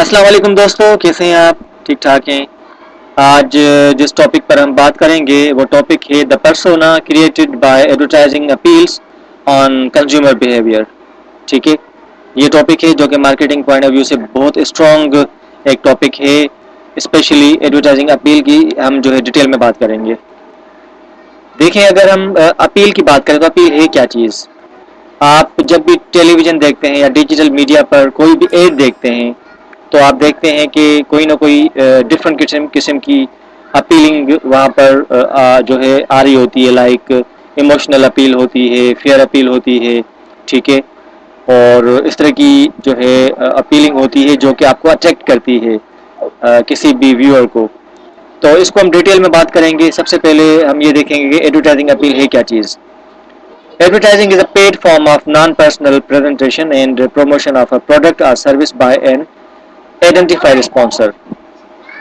السلام علیکم دوستو، کیسے ہیں آپ؟ ٹھیک ٹھاک ہیں؟ آج جس ٹاپک پر ہم بات کریں گے وہ ٹاپک ہے the persona created by advertising appeals on consumer behaviour. ٹھیک ہے، یہ ٹاپک ہے جو کہ مارکیٹنگ پوائنٹ آف ویو سے بہت اسٹرانگ ایک ٹاپک ہے. اسپیشلی ایڈورٹائزنگ اپیل کی ہم جو ہے ڈیٹیل میں بات کریں گے. دیکھیں، اگر ہم اپیل کی بات کریں تو اپیل ہے کیا چیز. آپ جب بھی ٹیلی ویژن دیکھتے ہیں یا ڈیجیٹل میڈیا پر کوئی بھی ایڈ دیکھتے ہیں تو آپ دیکھتے ہیں کہ کوئی نہ کوئی ڈفرینٹ قسم کی اپیلنگ وہاں پر جو ہے آ رہی ہوتی ہے. لائک ایموشنل اپیل ہوتی ہے، فیئر اپیل ہوتی ہے. ٹھیک ہے، اور اس طرح کی جو ہے اپیلنگ ہوتی ہے جو کہ آپ کو اٹریکٹ کرتی ہے کسی بھی ویور کو. تو اس کو ہم ڈیٹیل میں بات کریں گے. سب سے پہلے ہم یہ دیکھیں گے کہ ایڈورٹائزنگ اپیل ہے کیا چیز. Advertising is a paid form of non-personal presentation and promotion of a product or service by an identified sponsor.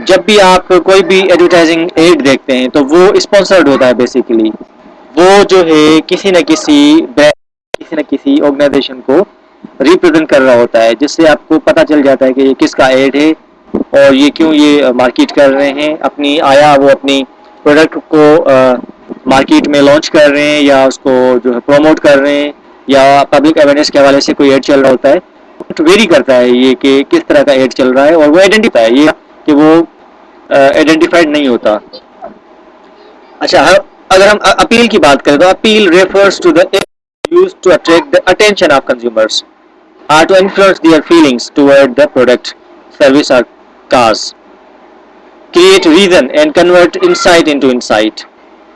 جب بھی آپ کوئی بھی ایڈورٹائزنگ ایڈ دیکھتے ہیں تو وہ اسپانسرڈ ہوتا ہے. بیسیکلی وہ جو ہے کسی نہ کسی برانڈ، کسی نہ کسی آرگنائزیشن کو ریپرزینٹ کر رہا ہوتا ہے، جس سے آپ کو پتہ چل جاتا ہے کہ یہ کس کا ایڈ ہے اور یہ کیوں یہ مارکیٹ کر رہے ہیں. آیا وہ اپنی پروڈکٹ کو مارکیٹ میں لانچ کر رہے ہیں یا اس کو جو ہے پروموٹ کر رہے ہیں یا پبلک اویئرنیس کے حوالے سے کوئی ایڈ چل رہا ہوتا ہے. ویری کرتا ہے یہ کہ کس طرح کا ایڈ چل رہا ہے، اور وہ آئیڈینٹیفائی ہے یہ کہ وہ آئیڈینٹیفائڈ نہیں ہوتا. اچھا، اگر ہم اپیل کی بات کریں تو appeal refers to the used to attract the attention of consumers or to influence their feelings toward the product, service or cause. Create reason and convert insight into insight.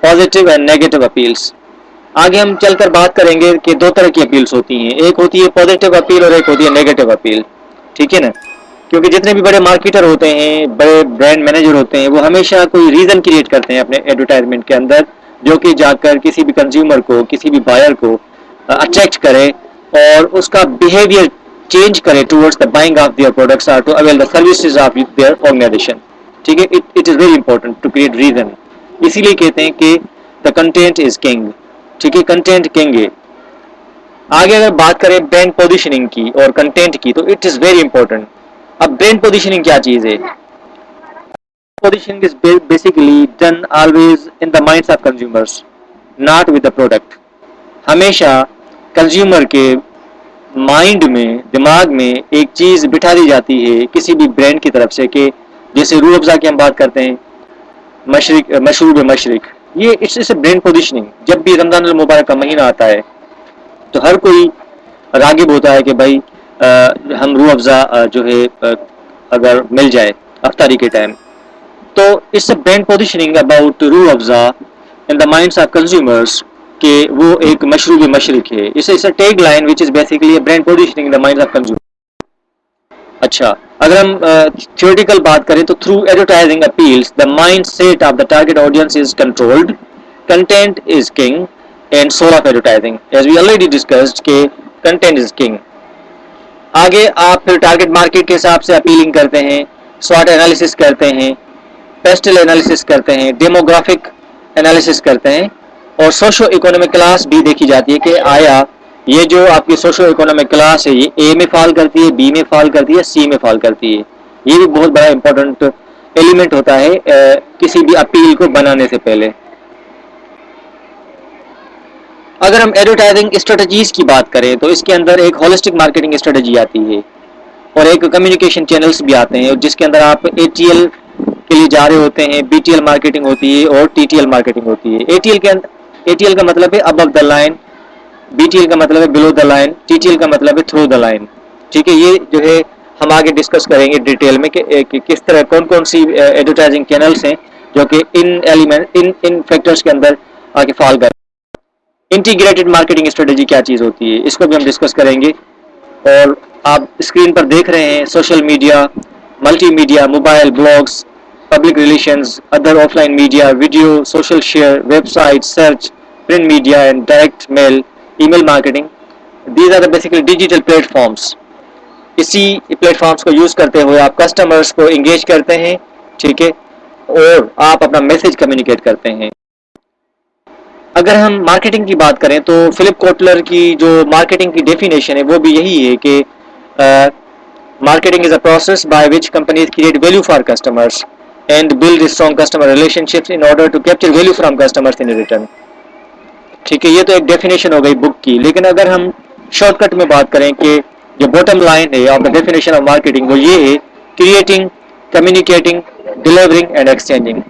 Positive and negative appeals. آگے ہم چل کر بات کریں گے کہ دو طرح کی اپیلس ہوتی ہیں. ایک ہوتی ہے پازیٹیو اپیل اور ایک ہوتی ہے نیگیٹو اپیل. ٹھیک ہے نا، کیونکہ جتنے بھی بڑے مارکیٹر ہوتے ہیں، بڑے برانڈ مینیجر ہوتے ہیں، وہ ہمیشہ کوئی ریزن کریٹ کرتے ہیں اپنے ایڈورٹائزمنٹ کے اندر جو کہ جا کر کسی بھی کنزیومر کو، کسی بھی بائر کو اٹریکٹ کرے اور اس کا بیہیویئر چینج کرے towards the buying of their products or to avail the services of their organisation. ٹھیک ہے، it is very important to create reason. اسی لیے کہتے ہیں کہ دا کنٹینٹ از کنگ. ٹھیک ہے، کنٹینٹ کنگ ہے. آگے اگر بات کریں برانڈ پوزیشننگ کی اور کنٹینٹ کی تو اٹ از ویری امپورٹنٹ. اب برانڈ پوزیشننگ کیا چیز ہے؟ Positioning is basically done always in the minds of consumers not with the product. ہمیشہ کنزیومر کے مائنڈ میں، دماغ میں ایک چیز بٹھا دی جاتی ہے کسی بھی برانڈ کی طرف سے کہ جیسے روح افزا کی ہم بات کرتے ہیں، مشروب مشرق، یہ اٹس اے برانڈ پوزیشننگ. جب بھی رمضان المبارک کا مہینہ آتا ہے تو ہر کوئی راغب ہوتا ہے کہ بھائی ہم روح افزا جو ہے اگر مل جائے افطاری کے ٹائم. تو it's a brand positioning about Rooh Afza in the minds of consumers کہ وہ ایک مشروب مشرق ہے. اس tag line which is basically brand positioning in the minds of consumer. اچھا، اگر ہم تھیوریٹیکل بات کریں تو through advertising appeals the mind set of the target audience is controlled. Content is king and soul of advertising as we already discussed کہ content is king. آگے آپ پھر ٹارگیٹ مارکیٹ کے حساب سے اپیلنگ کرتے ہیں، سواٹ انالیسس کرتے ہیں، پیسٹل انالیسس کرتے ہیں، ڈیموگرافک انالیسس کرتے ہیں، اور سوشو اکنامک کلاس بھی دیکھی جاتی ہے کہ آیا یہ جو آپ کی سوشو اکنامک کلاس ہے یہ اے میں فال کرتی ہے، بی میں فال کرتی ہے، سی میں فال کرتی ہے. یہ بھی بہت بڑا امپورٹنٹ ایلیمنٹ ہوتا ہے کسی بھی اپیل کو بنانے سے پہلے. اگر ہم ایڈورٹائزنگ اسٹریٹجیز کی بات کریں تو اس کے اندر ایک ہولسٹک مارکیٹنگ اسٹریٹجی آتی ہے اور ایک کمیونیکیشن چینلز بھی آتے ہیں جس کے اندر آپ اے ٹی ایل کے لیے جا رہے ہوتے ہیں، بی ٹی ایل مارکیٹنگ ہوتی ہے اور ٹی ٹی ایل مارکیٹنگ ہوتی ہے. اے ٹی ایل کا مطلب ہے above the line, B T L کا مطلب ہے below the line, T T L کا مطلب ہے تھرو دا لائن. ٹھیک ہے، یہ جو ہے ہم آگے ڈسکس کریں گے ڈیٹیل میں کہ کس طرح کون کون سی ایڈورٹائزنگ چینلز ہیں جو کہ ان فیکٹرز کے اندر آگے فال کریں. انٹیگریٹڈ مارکیٹنگ اسٹریٹجی کیا چیز ہوتی ہے اس کو بھی ہم ڈسکس کریں گے. اور آپ اسکرین پر دیکھ رہے ہیں social media, multimedia, mobile, blogs, public relations, other offline media, video, social share, website, search, print media and direct mail, email marketing. These are the basically digital platforms. اسی platforms کو use کرتے ہوئے آپ customers کو engage کرتے ہیں. ٹھیک ہے، اور آپ اپنا میسج کمیونیکیٹ کرتے ہیں. اگر ہم مارکیٹنگ کی بات کریں تو فلپ کوٹلر کی جو مارکیٹنگ کی ڈیفینیشن ہے وہ بھی یہی ہے کہ Marketing is a process by which companies create value for customers and build strong customer relationships in order to capture value from customers in return. ٹھیک ہے, یہ تو ایک ڈیفینیشن ہو گئی بک کی, لیکن اگر ہم شارٹ کٹ میں بات کریں کہ جو باٹم لائن ہے of the definition of marketing وہ یہ ہے, creating, communicating, delivering and exchanging.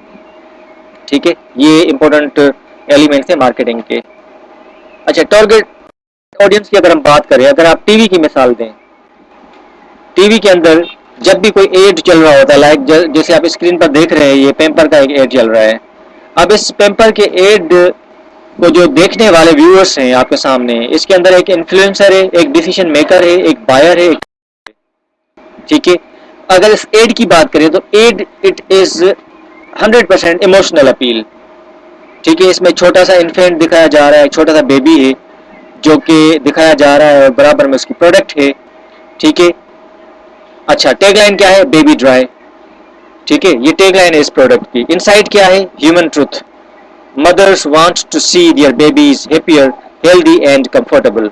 ٹھیک ہے, یہ امپورٹنٹ ایلیمنٹس ہیں مارکیٹنگ کے. اچھا, ٹارگیٹ آڈینس کی اگر ہم بات کریں, اگر آپ ٹی وی کی مثال دیں, ٹی وی کے اندر جب بھی کوئی ایڈ چل رہا ہوتا ہے, لائک جیسے آپ اسکرین پر دیکھ رہے ہیں یہ پیمپر کا ایک ایڈ چل رہا ہے. اب اس پیمپر کے ایڈ کو جو دیکھنے والے ویورز ہیں آپ کے سامنے, اس کے اندر ایک انفلوئنسر ہے, ایک ڈیسیژن میکر ہے, ایک بائر ہے. ٹھیک ہے, اگر اس ایڈ کی بات کریں تو ad it is 100% emotional appeal. ٹھیک ہے, اس میں چھوٹا سا انفینٹ دکھایا جا رہا ہے, ایک چھوٹا سا بیبی ہے جو کہ دکھایا جا رہا ہے, اور برابر میں اس کی پروڈکٹ ہے. ٹھیک ہے, اچھا ٹیگ لائن کیا ہے, بیبی ڈرائی. ٹھیک ہے, یہ ٹیگ لائن ہے اس پروڈکٹ کی. انسائٹ کیا ہے, human truth. Mothers want to see their babies happier, healthy and comfortable.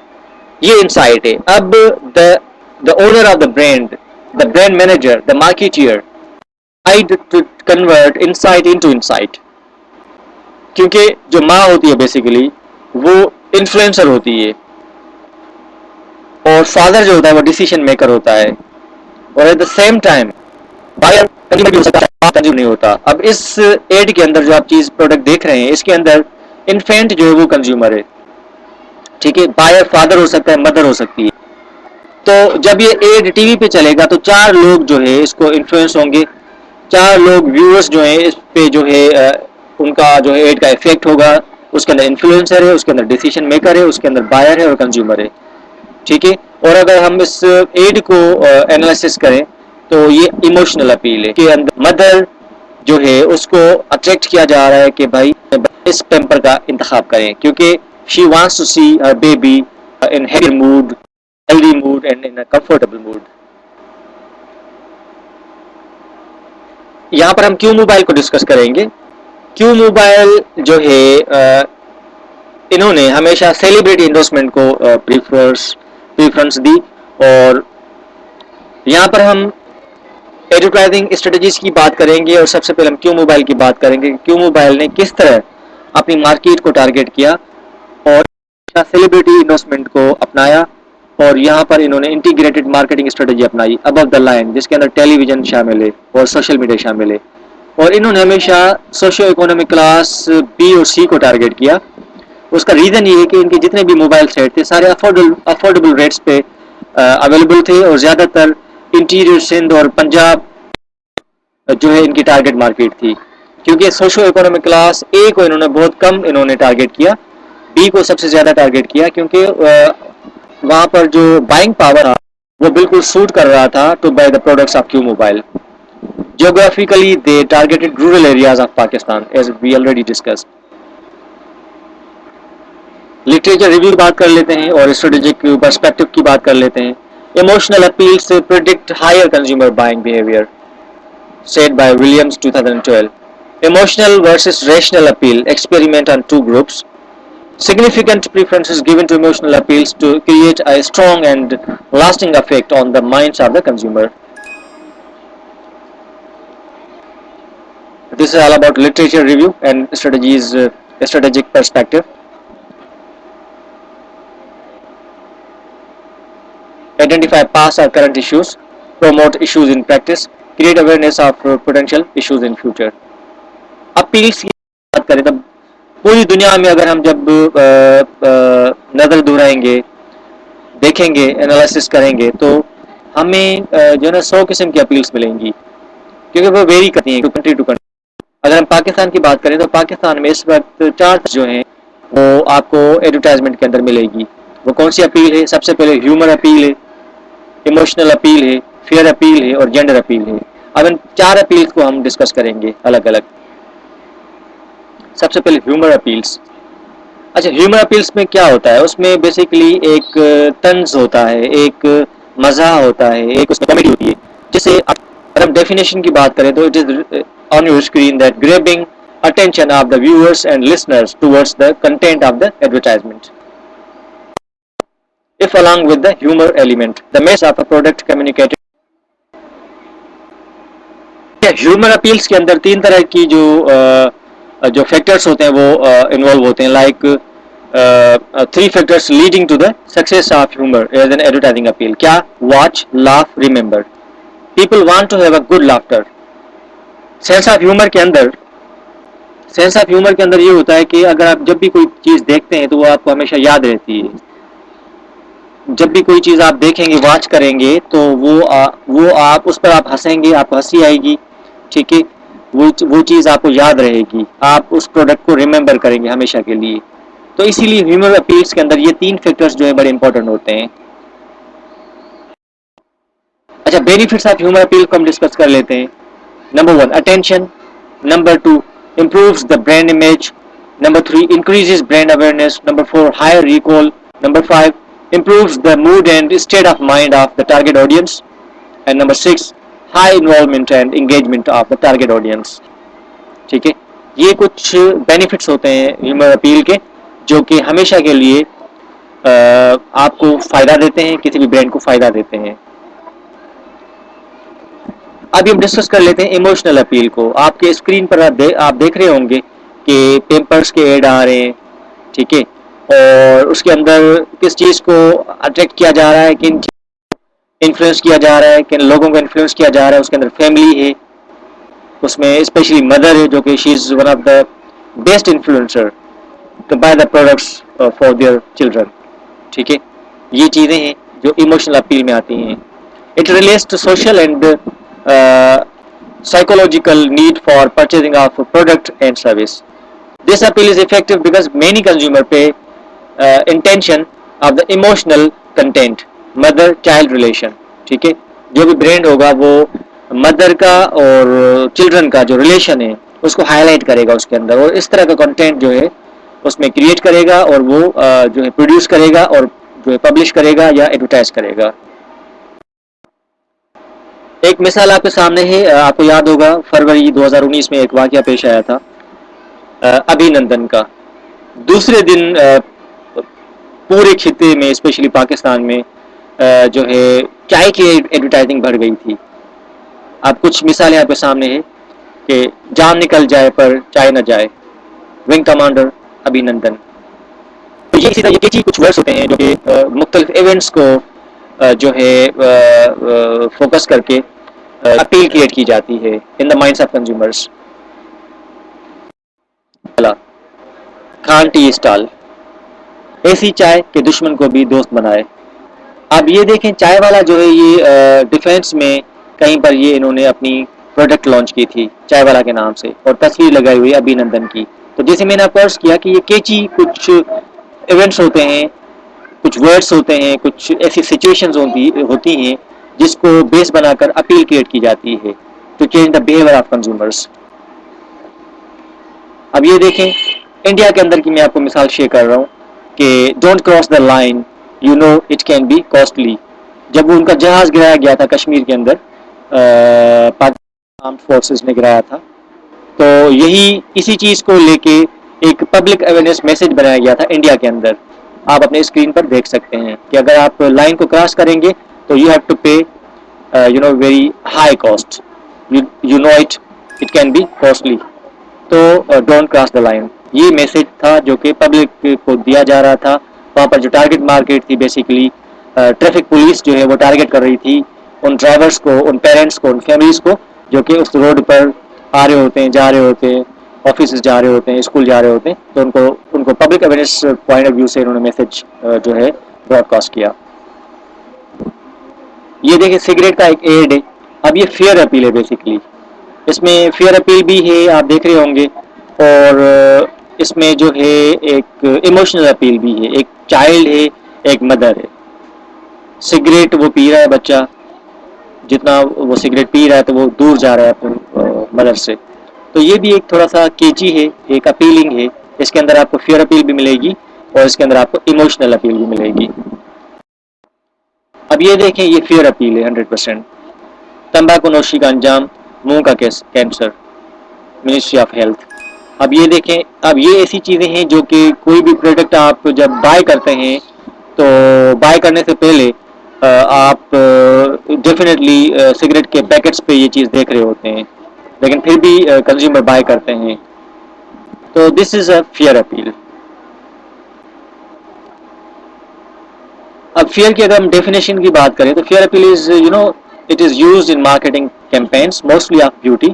یہ انسائٹ ہے. اب the owner of the brand manager, the marketer tried to convert insight into insight. کیونکہ جو ماں ہوتی ہے بیسیکلی وہ انفلوئنسر ہوتی ہے, اور فادر جو ہوتا ہے وہ ڈیسیژن میکر ہوتا ہے, اور at the same time buyer consumer بھی ہو سکتا ہے, کنزیومر نہیں ہوتا. اب اس ایڈ کے اندر جو آپ چیز پروڈکٹ دیکھ رہے ہیں اس کے اندر انفینٹ جو ہے وہ کنزیومر ہے. ٹھیک ہے, بائر فادر ہو سکتا ہے, مدر ہو سکتی ہے. تو جب یہ ایڈ ٹی وی پہ چلے گا تو 4 لوگ جو ہے اس کو انفلوئنس ہوں گے. 4 لوگ ویورز جو ہیں اس پہ جو ہے ان کا جو ہے ایڈ کا افیکٹ ہوگا. اس کے اندر انفلوئنسر ہے, اس کے اندر ڈیسیژن میکر ہے, اس کے اندر بائر ہے اور کنزیومر ہے. ٹھیک ہے, اور اگر ہم اس ایڈ کو انالیسس کریں تو یہ ایموشنل اپیل ہے کہ اندر مدر جو ہے اس کو اٹریکٹ کیا جا رہا ہے کہ بھائی اس پیمپر کا انتخاب کریں, کیونکہ she wants to see her baby in happy mood, healthy mood and in a comfortable mood. یہاں پر ہم کیو موبائل کو ڈسکس کریں گے. کیو موبائل جو ہے انہوں نے ہمیشہ سیلیبریٹی انڈورسمنٹ کو پریفرنس دی, اور یہاں پر ہم ایڈورٹائزنگ اسٹریٹجیز کی بات کریں گے, اور سب سے پہلے ہم کیو موبائل کی بات کریں گے. کیو موبائل نے کس طرح اپنی مارکیٹ کو ٹارگیٹ کیا اور سیلیبریٹی انڈورسمنٹ کو اپنایا, اور یہاں پر انہوں نے انٹیگریٹڈ مارکیٹنگ اسٹریٹجی اپنائی ابو دا لائن, جس کے اندر ٹیلی ویژن شامل ہے اور سوشل میڈیا شامل ہے. اور انہوں نے ہمیشہ سوشو اکنامک کلاس بی اور سی کو ٹارگیٹ کیا. اس کا ریزن یہ ہے کہ ان کے جتنے بھی موبائل سیٹ تھے سارے افورڈیبل ریٹس پہ اویلیبل تھے, اور زیادہ تر انٹیریئر سندھ اور پنجاب جو ہے ان کی ٹارگیٹ مارکیٹ تھی. کیونکہ سوشو اکنامک کلاس اے کو انہوں نے بہت کم انہوں نے ٹارگیٹ کیا, بی کو سب سے زیادہ ٹارگیٹ کیا, کیونکہ وہاں پر جو بائنگ پاور تھا وہ بالکل سوٹ کر رہا تھا to buy the products of Q mobile. Geographically they targeted rural areas of Pakistan as we already discussed. Literature review کی بات کر لیتے ہیں اور اسٹریٹجک پرسپیکٹو کی بات کر لیتے ہیں. Emotional appeals predict higher consumer buying behaviour, said by Williams 2012. Emotional versus rational appeal experiment on 2 groups. Significant preferences given to emotional appeals to create a strong and lasting effect on the minds of the consumer. This is all about literature review and strategic perspective. Identify past or current issues, promote issues in practice, create awareness of potential issues in future. Appeals کی بات کریں تو پوری دنیا میں اگر ہم جب نظر دہرائیں گے, دیکھیں گے, انالیسس کریں گے تو ہمیں جو ہے نا 100 قسم کی اپیلس ملیں گی, کیونکہ وہ ویری کرتی ہیں کنٹری ٹو کنٹری. اگر ہم پاکستان کی بات کریں تو پاکستان میں اس وقت 4 جو ہیں وہ آپ کو ایڈورٹائزمنٹ کے اندر ملے گی. وہ کون سی اپیل ہے؟ سب سے پہلے ہیومر اپیل ہے, ایموشنل اپیل ہے, فیئر اپیل ہے اور جینڈر اپیل ہے. اب ان 4 اپیلس کو ہم ڈسکس کریں گے الگ الگ. سب سے پہلے ہیومر اپیلس. اچھا, ہیومر اپیلس میں کیا ہوتا ہے؟ اس میں بیسیکلی ایک طنز ہوتا ہے, ایک مزاح ہوتا ہے, ایک اس میں کامیڈی ہوتی ہے, جسے اگر ہم ڈیفینیشن کی بات کریں تو it is on your screen that grabbing attention of the viewers and listeners towards the content of the advertisement. If along with the humor element, the message of a product communicated human appeals کے اندر تین طرح کی جو factors ہوتے ہیں وہ involve ہوتے ہیں. Like 3 factors leading to the success of humour as an advertising appeal. کیا؟ Watch, laugh, remember. People want to have a good laughter. Sense of humour کے اندر یہ ہوتا ہے کہ اگر آپ جب بھی کوئی چیز دیکھتے ہیں تو وہ آپ کو ہمیشہ یاد رہتی ہے. جب بھی کوئی چیز آپ دیکھیں گے، واچ کریں گے، تو وہ آپ اس پر آپ ہنسیں گے، آپ کو ہنسی آئے گی. ٹھیک ہے، وہ چیز آپ کو یاد رہے گی، آپ اس پروڈکٹ کو ریمبر کریں گے ہمیشہ کے لیے. تو اسی لیے ہیومر اپیلس کے اندر یہ 3 فیکٹرز جو ہے بڑے امپورٹنٹ ہوتے ہیں. اچھا، بینیفٹس آف ہیومر اپیل کو ہم ڈسکس کر لیتے ہیں. Number 1 attention. Number 2 improves the brand image. Number 3 increases brand awareness. Number 4 higher recall. Number 5 improves the mood and state of mind of the target audience. And number 6 high involvement and engagement of the target audience. ٹھیک ہے، یہ کچھ benefits ہوتے ہیں humour appeal کے جو کہ ہمیشہ کے لیے آپ کو فائدہ دیتے ہیں، کسی بھی برانڈ کو فائدہ دیتے ہیں. ابھی ہم ڈسکس کر لیتے ہیں ایموشنل اپیل کو. آپ کے اسکرین پر آپ دیکھ رہے ہوں گے کہ پیمپرس کے ایڈ آ رہے ہیں. ٹھیک ہے، اور اس کے اندر کس چیز کو اٹریکٹ کیا جا رہا ہے، کن انفلوئنس کیا جا رہا ہے، کن لوگوں کو انفلوئنس کیا جا رہا ہے. اس کے اندر فیملی ہے، اس میں اسپیشلی مدر ہے جو کہ she is one of the best influencer to buy the products for their children. ٹھیک ہے، یہ چیزیں ہیں جو ایموشنل اپیل میں آتی ہیں. It relates to social and psychological need for purchasing of product and service. This appeal is effective because many consumers pay intention of the emotional content, mother child relation. ٹھیک ہے، جو بھی brand ہوگا وہ mother کا اور children کا جو ریلیشن ہے اس کو ہائی لائٹ کرے گا اس کے اندر، اور اس طرح کا کنٹینٹ جو ہے اس میں کریٹ کرے گا اور وہ جو ہے پروڈیوس کرے گا اور جو ہے پبلش کرے گا یا ایڈورٹائز کرے گا. ایک مثال آپ کے سامنے ہے. آپ کو یاد ہوگا فروری 2019 میں ایک واقعہ پیش آیا تھا ابھی نندن کا. دوسرے دن پورے خطے میں اسپیشلی پاکستان میں جو ہے چائے کی ایڈورٹائزنگ بڑھ گئی تھی. اب کچھ مثالیں آپ کے سامنے ہیں کہ جان نکل جائے پر چائے نہ جائے، ونگ کمانڈر ابھی نندن. یہ اسی طرح یہ کچھ ورڈز ہوتے ہیں جو کہ مختلف ایونٹس کو جو ہے فوکس کر کے اپیل کریٹ کی جاتی ہے in the minds of consumers. Khan tea stall, ایسی چائے کہ دشمن کو بھی دوست بنائے. اب یہ دیکھیں چائے والا جو ہے یہ ڈیفینس میں کہیں پر یہ انہوں نے اپنی پروڈکٹ لانچ کی تھی چائے والا کے نام سے اور تصویر لگائی ہوئی ابھی نندن کی. تو جیسے میں نے آپ کو عرض کیا کہ یہ کیچی کچھ ایونٹس ہوتے ہیں، کچھ ورڈس ہوتے ہیں، کچھ ایسی سچویشنز ہوتی ہیں جس کو بیس بنا کر اپیل کریٹ کی جاتی ہے to change the behaviour of consumers. اب یہ دیکھیں انڈیا کے اندر کی میں آپ کو مثال شیئر کر رہا ہوں کہ don't cross the line you know it can be costly. جب ان کا جہاز گرایا گیا تھا کشمیر کے اندر، پاکستان آرمڈ فورسز نے گرایا تھا، تو یہی اسی چیز کو لے کے ایک پبلک اویئرنیس میسج بنایا گیا تھا انڈیا کے اندر. آپ اپنے اسکرین پر دیکھ سکتے ہیں کہ اگر آپ لائن کو کراس کریں گے تو you have to pay very high cost, you know it can be costly, تو ڈونٹ کراس دا لائن. یہ میسج تھا جو کہ پبلک کو دیا جا رہا تھا. وہاں پر جو ٹارگٹ مارکیٹ تھی بیسیکلی ٹریفک پولیس جو ہے وہ ٹارگٹ کر رہی تھی ان ڈرائیورس کو، ان پیرنٹس کو، ان فیملیز کو جو کہ اس روڈ پر آ رہے ہوتے ہیں، جا رہے ہوتے ہیں، آفیسز جا رہے ہوتے ہیں، اسکول جا رہے ہوتے ہیں. تو ان کو public awareness point of view سے انہوں نے میسج جو ہے براڈ کاسٹ کیا. یہ دیکھیں سگریٹ کا ایک ایڈ ہے. اب یہ فیئر اپیل ہے بیسیکلی. اس میں فیئر اپیل بھی ہے، آپ دیکھ رہے ہوں گے، اور اس میں جو ہے ایک ایموشنل اپیل بھی ہے. ایک چائلڈ ہے، ایک مدر ہے. سگریٹ وہ پی رہا ہے بچہ، جتنا وہ سگریٹ پی رہا ہے تو وہ دور جا رہا ہے اپنے مدر سے. تو یہ بھی ایک تھوڑا سا کیچی ہے، ایک اپیلنگ ہے. اس کے اندر آپ کو فیئر اپیل بھی ملے گی اور اس کے اندر آپ کو ایموشنل اپیل بھی ملے گی. اب یہ دیکھیں یہ فیئر اپیل ہے 100%. تمباکو نوشی کا انجام منہ کا کینسر، منسٹری آف ہیلتھ. اب یہ دیکھیں، اب یہ ایسی چیزیں ہیں جو کہ کوئی بھی پروڈکٹ آپ جب بائی کرتے ہیں تو بائی کرنے سے پہلے آپ ڈیفینیٹلی سگریٹ کے پیکٹس پہ یہ چیز دیکھ رہے ہوتے ہیں. لیکن پھر بھی کنزیومر بائی کرتے ہیں. تو this is a fear appeal. اب فیئر کی اگر ہم ڈیفینیشن کی بات کریں تو fear appeal is it is used in marketing campaigns mostly of beauty,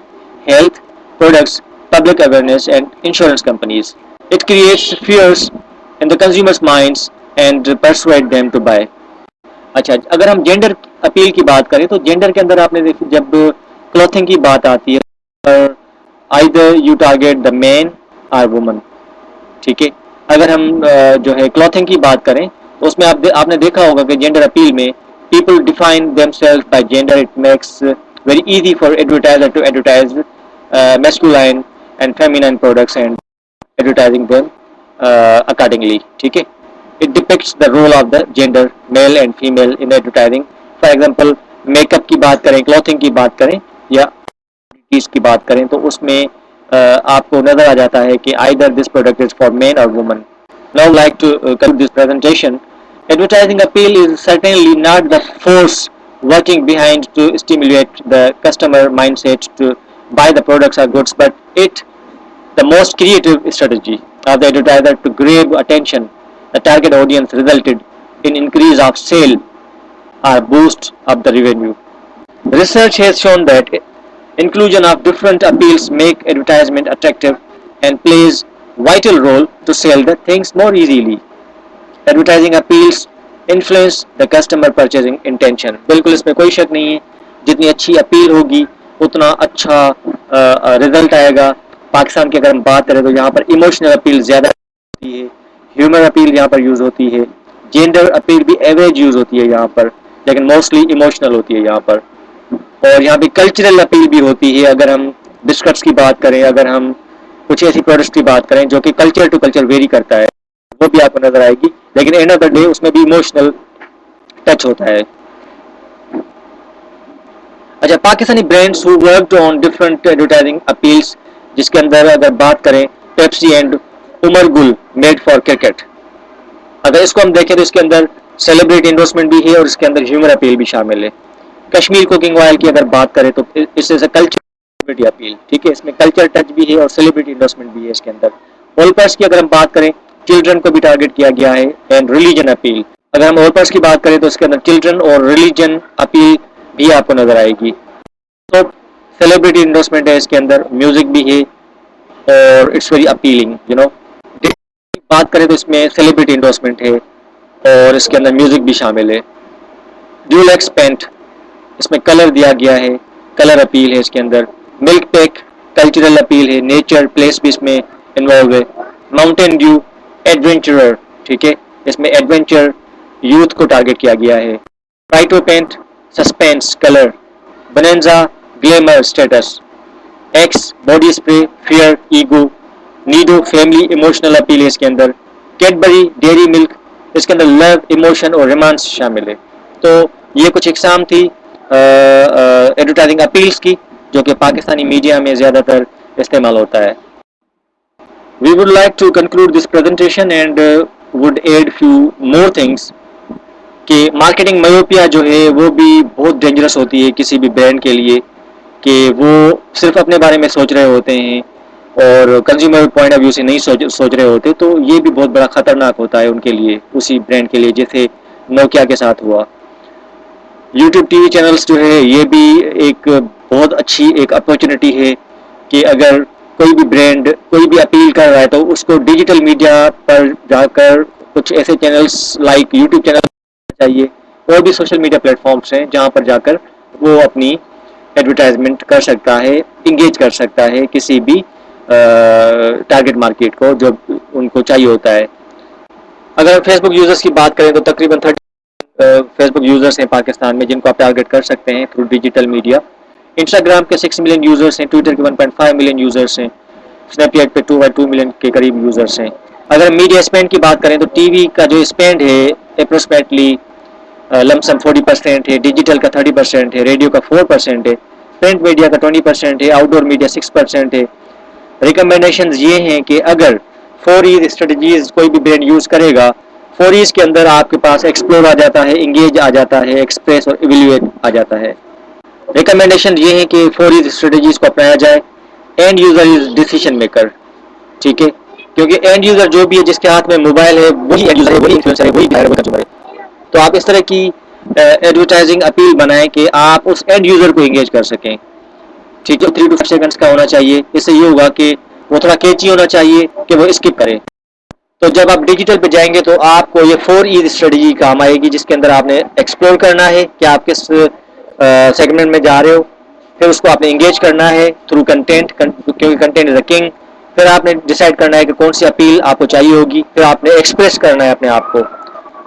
health products, public awareness and insurance companies. It creates fears in the consumers minds and persuade them to buy. اچھا, اگر ہم gender appeal کی بات کریں تو gender کے اندر آپ نے دیکھی جب کلوتھنگ کی بات آتی ہے either you target the man or woman. ٹھیک ہے, اگر ہم جو ہے کلوتھنگ کی بات کریں تو اس میں آپ نے دیکھا ہوگا کہ جینڈر اپیل میں people define them self by gender. It makes very easy for advertiser to advertise masculine and feminine products and advertising them accordingly. ٹھیک ہے, it depicts the role of the gender male and female in advertising. For example, make up کی بات کریں, clothing کی بات کریں یا چیز کی بات کریں تو اس میں آپ کو نظر آ جاتا ہے کہ either this product is for men or women. Now I would like to conclude this presentation. Advertising appeal is certainly not the force working behind to stimulate the customer mindset to buy the products or goods, but it the most creative strategy of the advertiser to grab attention. The target audience resulted in increase of sale or boost of the revenue. Research has shown that inclusion of different appeals make advertisement attractive and plays vital role to sell the things more easily. Advertising appeals influence the customer purchasing intention. بالکل اس میں کوئی شک نہیں ہے, جتنی اچھی appeal ہوگی اتنا اچھا رزلٹ آئے گا. پاکستان کی اگر ہم بات کریں تو یہاں پر ایموشنل اپیل زیادہ ہوتی ہے, ہیومر اپیل یہاں پر یوز ہوتی ہے, جینڈر اپیل بھی ایوریج یوز ہوتی ہے یہاں پر, لیکن موسٹلی ایموشنل ہوتی ہے یہاں پر. اور یہاں پہ کلچرل اپیل بھی ہوتی ہے. اگر ہم بسکٹس کی بات کریں, اگر ہم کچھ ایسی پروڈکٹس کی بات کریں جو کہ کلچر ٹو کلچر ویری کرتا ہے, وہ بھی آپ کو نظر آئے گی, لیکن اینڈ آف دا ڈے اس میں بھی ایموشنل ٹچ ہوتا ہے. اچھا, Pakistani brands who worked on different advertising appeals, جس کے اندر اگر بات کریں Pepsi and Umar Gul made for cricket. اگر اس کو ہم دیکھیں تو اس کے اندر سیلیبریٹی انڈورسمنٹ بھی ہے اور اس کے اندر ہیومر اپیل بھی شامل ہے. کشمیر کوکنگ آئل کی اگر بات کریں تو اس از اے کلچر اپیل. ٹھیک ہے, اس میں کلچر ٹچ بھی ہے اور سیلیبریٹی انڈورسمنٹ بھی ہے اس کے اندر. آل پرس کی اگر ہم بات کریں چلڈرن کو بھی ٹارگیٹ کیا گیا ہے. اینڈ ریلیجن اپیل, اگر ہم آل پرس کی بات کریں تو اس کے اندر چلڈرن اور ریلیجن اپیل بھی آپ کو نظر آئے گی. تو سیلیبریٹی انڈورسمنٹ ہے اس کے اندر, میوزک بھی ہے اور اٹس ویری اپیلنگ. بات کریں تو اس میں سیلیبریٹی انڈورسمنٹ ہے اور اس کے اندر میوزک بھی شامل ہے. ڈیول ایکس پینٹ, اس میں کلر دیا گیا ہے, کلر اپیل ہے اس کے اندر. ملک پیک کلچرل اپیل ہے, نیچر پلیس بھی اس میں انوالو ہے. ماؤنٹین ڈیو ایڈونچرر, ٹھیک ہے, اس میں ایڈونچر یوتھ کو ٹارگیٹ کیا گیا ہے. فرائٹو paint suspense colour. Bonanza glamour status. Axe body spray fear ego. Nido family emotional appeal ہے اس کے اندر. کیڈبری ڈیری ملک, اس کے اندر لو ایموشن اور رومانس شامل ہے. تو یہ کچھ اقسام تھی ایڈورٹائزنگ اپیلس کی جو کہ پاکستانی میڈیا میں زیادہ تر استعمال ہوتا ہے. We would like to conclude this presentation and would add few more things کہ مارکیٹنگ میوپیا جو ہے وہ بھی بہت ڈینجرس ہوتی ہے کسی بھی برانڈ کے لیے, کہ وہ صرف اپنے بارے میں سوچ رہے ہوتے ہیں اور کنزیومر پوائنٹ آف ویو سے نہیں سوچ رہے ہوتے. تو یہ بھی بہت بڑا خطرناک ہوتا ہے ان کے لیے, اسی برانڈ کے لیے, جیسے نوکیا کے ساتھ ہوا. یوٹیوب ٹی وی چینلز جو ہے یہ بھی ایک بہت اچھی ایک اپرچونٹی ہے کہ اگر کوئی بھی برانڈ کوئی بھی اپیل کر رہا ہے تو اس کو ڈیجیٹل میڈیا پر جا کر کچھ ایسے چینلز لائک یوٹیوب چینل چاہیے, اور بھی سوشل میڈیا پلیٹ فارمس ہیں جہاں پر جا کر وہ اپنی ایڈورٹائزمنٹ کر سکتا ہے, انگیج کر سکتا ہے کسی بھی ٹارگیٹ مارکیٹ کو جو ان کو چاہیے ہوتا ہے. اگر فیس بک یوزرز کی بات کریں تو تقریباً 30 فیس بک یوزرز ہیں پاکستان میں جن کو آپ ٹارگیٹ کر سکتے ہیں تھرو ڈیجیٹل میڈیا. انسٹاگرام کے 6 ملین یوزرز ہیں, ٹویٹر کے 1.5 ملین یوزرز ہیں, اسنیپ چیٹ پہ 2.2 ملین کے قریب یوزرز ہیں. اگر میڈیا اسپینڈ کی بات کریں تو ٹی وی کا جو اسپینڈ ہے اپروکسیمیٹلی لمسم 40% ہے, ڈیجیٹل کا 30% ہے, ریڈیو کا 4% ہے, پرنٹ میڈیا کا 20% ہے, آؤٹ ڈور میڈیا 6% ہے. ریکمینڈیشنز یہ ہیں کہ اگر 4E اسٹریٹجیز کوئی بھی برانڈ یوز کرے گا, 4Es کے اندر آپ کے پاس ایکسپلور آ جاتا ہے, انگیج آ جاتا ہے, ایکسپریس اور ایویلیویٹ آ جاتا ہے. ریکمنڈیشن یہ ہے کہ 4 اسٹریٹجیز کو اپنایا جائے. And user is decision maker. ٹھیک ہے, کیونکہ اینڈ یوزر جو بھی ہے, جس کے ہاتھ میں موبائل ہے, وہی اینڈ یوزر ہے, وہی انفلوئنسر ہے, وہی بائر ہے, وہی کنزیومر ہے. تو آپ اس طرح کی ایڈورٹائزنگ اپیل بنائیں کہ آپ اس اینڈ یوزر کو انگیج کر سکیں. ٹھیک ہے, 3 to 5 سیکنڈس کا ہونا چاہیے. اس سے یہ ہوگا کہ وہ تھوڑا کیچی ہونا چاہیے کہ وہ اسکپ کرے. تو جب آپ ڈیجیٹل پہ جائیں گے تو آپ کو یہ 4 اسٹریٹجی کام آئے گی, جس کے اندر آپ نے ایکسپلور کرنا ہے کہ آپ کس سیگمنٹ میں جا رہے ہو. پھر اس کو آپ نے انگیج کرنا ہے تھرو کنٹینٹ, کیونکہ کنٹینٹ از اے کنگ. پھر آپ نے ڈیسائیڈ کرنا ہے کہ کون سی اپیل آپ کو چاہیے ہوگی. پھر آپ نے ایکسپریس کرنا ہے اپنے آپ کو,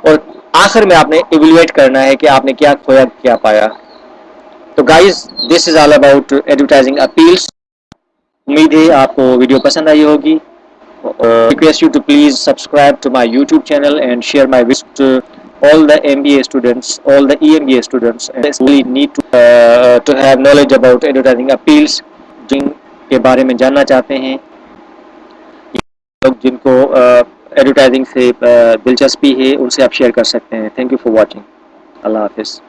اور آخر میں آپ نے ایویلویٹ کرنا ہے کہ آپ نے کیا کھویا, کیا پایا. تو guys, this is all about advertising appeals. امید ہے آپ کو ویڈیو پسند آئی ہوگی. Request you to please subscribe to my YouTube channel and share my wish to all the MBA students, all the EMBA students. And they really need to have knowledge about advertising appeals. جن کے بارے میں جاننا چاہتے ہیں, لوگ جن کو ایڈورٹائزنگ سے دلچسپی ہے, ان سے آپ شیئر کر سکتے ہیں. Thank you for watching. اللہ حافظ.